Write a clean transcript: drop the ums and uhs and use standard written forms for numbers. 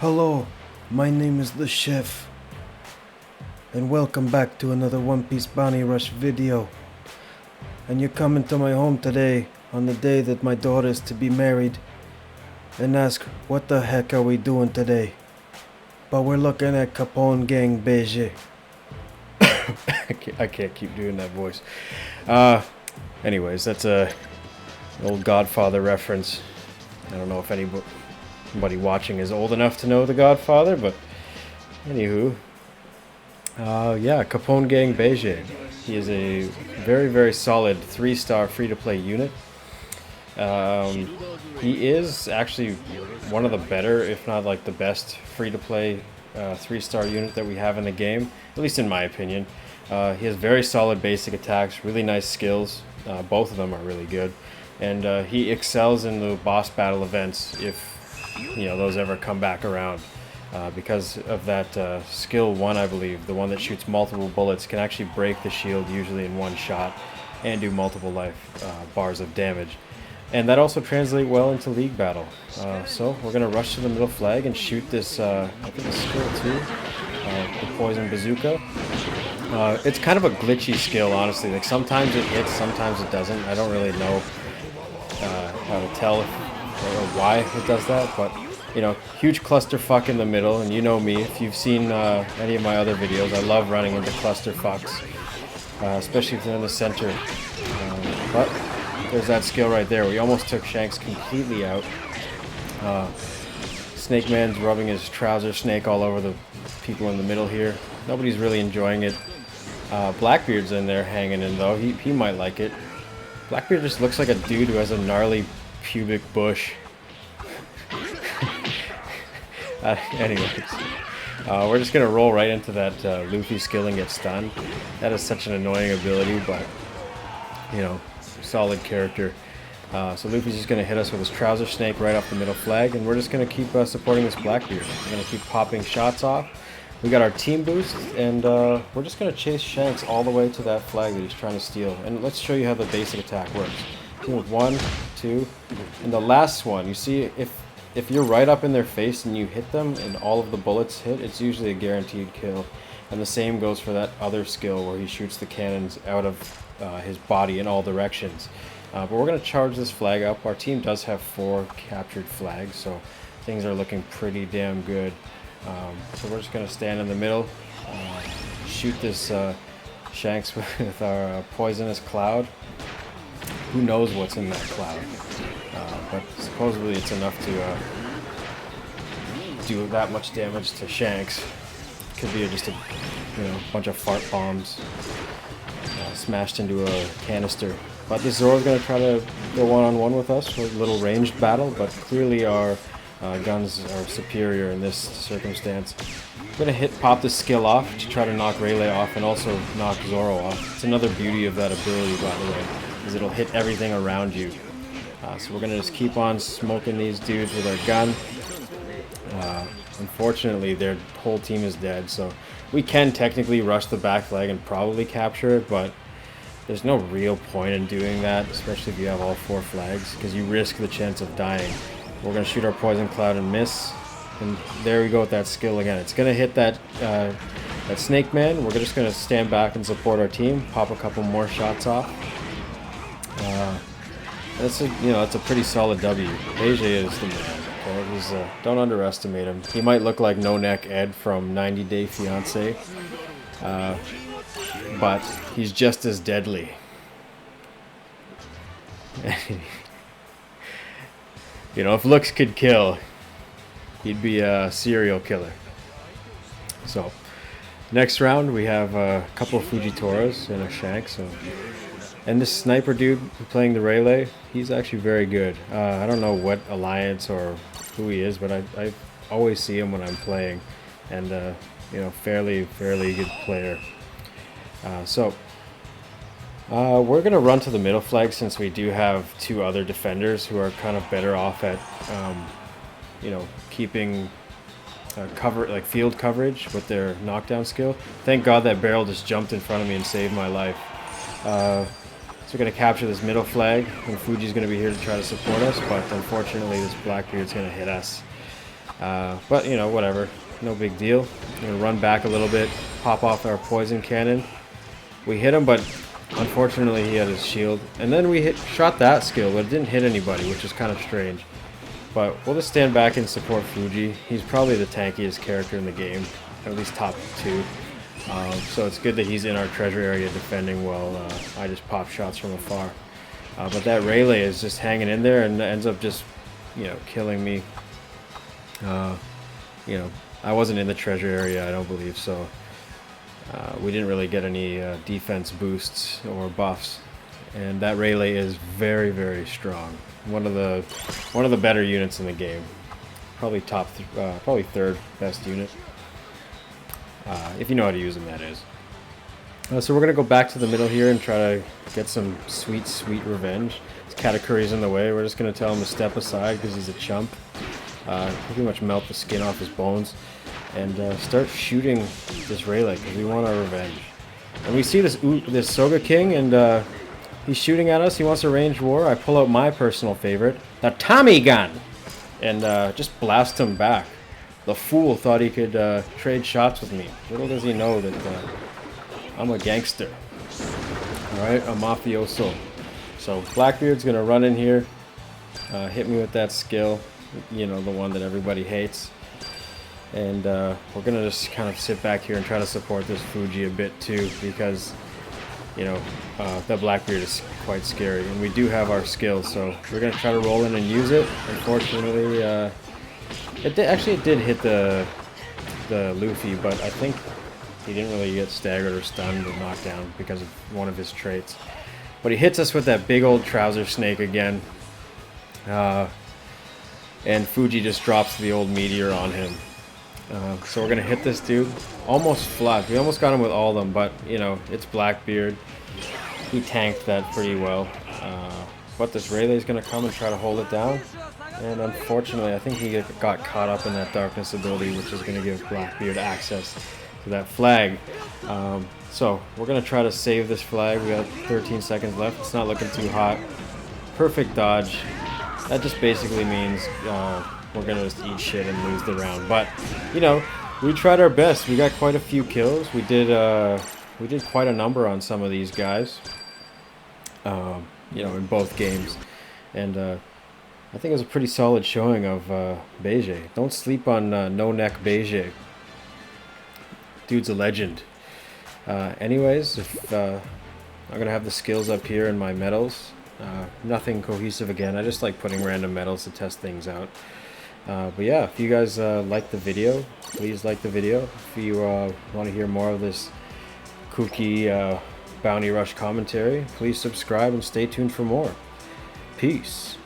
Hello, my name is the Chef, and welcome back to another One Piece Bounty Rush video. And you're coming to my home today, on the day that my daughter is to be married, and ask, what the heck are we doing today? But we're looking at Capone gang Bege. I can't keep doing that voice. Anyways, that's an old Godfather reference. I don't know if anybody watching is old enough to know The Godfather, but anywho. Yeah, Capone gang Bege. He is a very, very solid 3-star free-to-play unit. He is actually one of the better, if not like the best, free-to-play 3-star unit that we have in the game, at least in my opinion. He has very solid basic attacks, really nice skills. Both of them are really good. And he excels in the boss battle events if those ever come back around. Because of that skill 1, I believe, the one that shoots multiple bullets, can actually break the shield usually in one shot and do multiple life bars of damage. And that also translates well into league battle. So we're going to rush to the middle flag and shoot this, I think it's skill 2, the poison bazooka. It's kind of a glitchy skill, honestly. Like sometimes it hits, sometimes it doesn't. I don't really know how to tell or why it does that, but huge clusterfuck in the middle, and you know me, if you've seen any of my other videos, I love running into clusterfucks, especially if they're in the center. But there's that skill right there. We almost took Shanks completely out. Snake Man's rubbing his trouser snake all over the people in the middle here. Nobody's really enjoying it. Blackbeard's in there hanging in though. He might like it. Blackbeard just looks like a dude who has a gnarly pubic bush. Anyways, we're just gonna roll right into that Luffy skill and get stunned. That is such an annoying ability, but solid character. So Luffy's just gonna hit us with his trouser snake right off the middle flag, and we're just gonna keep supporting this Blackbeard. We're gonna keep popping shots off. We got our team boost, and we're just gonna chase Shanks all the way to that flag that he's trying to steal. And let's show you how the basic attack works. 1, 2, and the last one. You see, if you're right up in their face and you hit them and all of the bullets hit, it's usually a guaranteed kill. And the same goes for that other skill where he shoots the cannons out of his body in all directions. But we're going to charge this flag up. Our team does have 4 captured flags, so things are looking pretty damn good. So we're just going to stand in the middle, shoot this Shanks with our poisonous cloud. Who knows what's in that cloud? But supposedly it's enough to do that much damage to Shanks. Could be just a bunch of fart bombs smashed into a canister. But this Zoro's going to try to go one-on-one with us for a little ranged battle, but clearly our guns are superior in this circumstance. I'm going to pop this skill off to try to knock Rayleigh off and also knock Zoro off. It's another beauty of that ability, by the way, is it'll hit everything around you. So we're going to just keep on smoking these dudes with our gun. Unfortunately, their whole team is dead, so we can technically rush the back flag and probably capture it, but there's no real point in doing that, especially if you have all 4 flags, because you risk the chance of dying. We're going to shoot our poison cloud and miss, and there we go with that skill again. It's going to hit that Snake Man. We're just going to stand back and support our team, pop a couple more shots off. That's a pretty solid W. Bege is the man. Okay? Don't underestimate him. He might look like No Neck Ed from 90 Day Fiancé, but he's just as deadly. If looks could kill, he'd be a serial killer. So, next round we have a couple of Fujitoras and a Shanks. And this sniper dude playing the Rayleigh, he's actually very good. I don't know what alliance or who he is, but I always see him when I'm playing, and fairly good player. We're gonna run to the middle flag since we do have 2 other defenders who are kind of better off at, keeping field coverage with their knockdown skill. Thank God that barrel just jumped in front of me and saved my life. So we're going to capture this middle flag, and Fuji's going to be here to try to support us, but unfortunately this Blackbeard's going to hit us. But, you know, whatever. No big deal. I'm going to run back a little bit, pop off our poison cannon. We hit him, but unfortunately he had his shield. And then we shot that skill, but it didn't hit anybody, which is kind of strange. But we'll just stand back and support Fuji. He's probably the tankiest character in the game, at least top 2. So it's good that he's in our treasure area defending while I just pop shots from afar. But that Rayleigh is just hanging in there and ends up just, you know, killing me. You know, I wasn't in the treasure area, I don't believe, so we didn't really get any defense boosts or buffs. And that Rayleigh is very, very strong. One of the better units in the game. Probably probably 3rd best unit. If you know how to use them, that is. So we're going to go back to the middle here and try to get some sweet, sweet revenge. Katakuri's in the way. We're just going to tell him to step aside because he's a chump. Pretty much melt the skin off his bones. And start shooting this Rayleigh because we want our revenge. And we see this Soga King and he's shooting at us. He wants a ranged war. I pull out my personal favorite, the Tommy gun, and just blast him back. The fool thought he could trade shots with me. Little does he know that I'm a gangster. Alright, a mafioso. So Blackbeard's going to run in here, hit me with that skill, you know, the one that everybody hates. And we're going to just kind of sit back here and try to support this Fuji a bit too, because, you know, that Blackbeard is quite scary. And we do have our skills, so we're going to try to roll in and use it. Unfortunately, it did hit the Luffy, but I think he didn't really get staggered or stunned or knocked down because of one of his traits. But he hits us with that big old trouser snake again. And Fuji just drops the old meteor on him. So we're going to hit this dude. Almost flush. We almost got him with all of them, but, you know, it's Blackbeard. He tanked that pretty well. But this Rayleigh is going to come and try to hold it down. And unfortunately, I think he got caught up in that darkness ability, which is going to give Blackbeard access to that flag. So we're going to try to save this flag. We got 13 seconds left. It's not looking too hot. Perfect dodge. That just basically means we're going to just eat shit and lose the round. But, you know, we tried our best. We got quite a few kills. We did quite a number on some of these guys, you know, in both games. And I think it was a pretty solid showing of Bege. Don't sleep on no-neck Bege. Dude's a legend. Anyways, if I'm going to have the skills up here in my medals. Nothing cohesive again. I just like putting random medals to test things out. But yeah, if you guys like the video, please like the video. If you want to hear more of this kooky bounty rush commentary, please subscribe and stay tuned for more. Peace.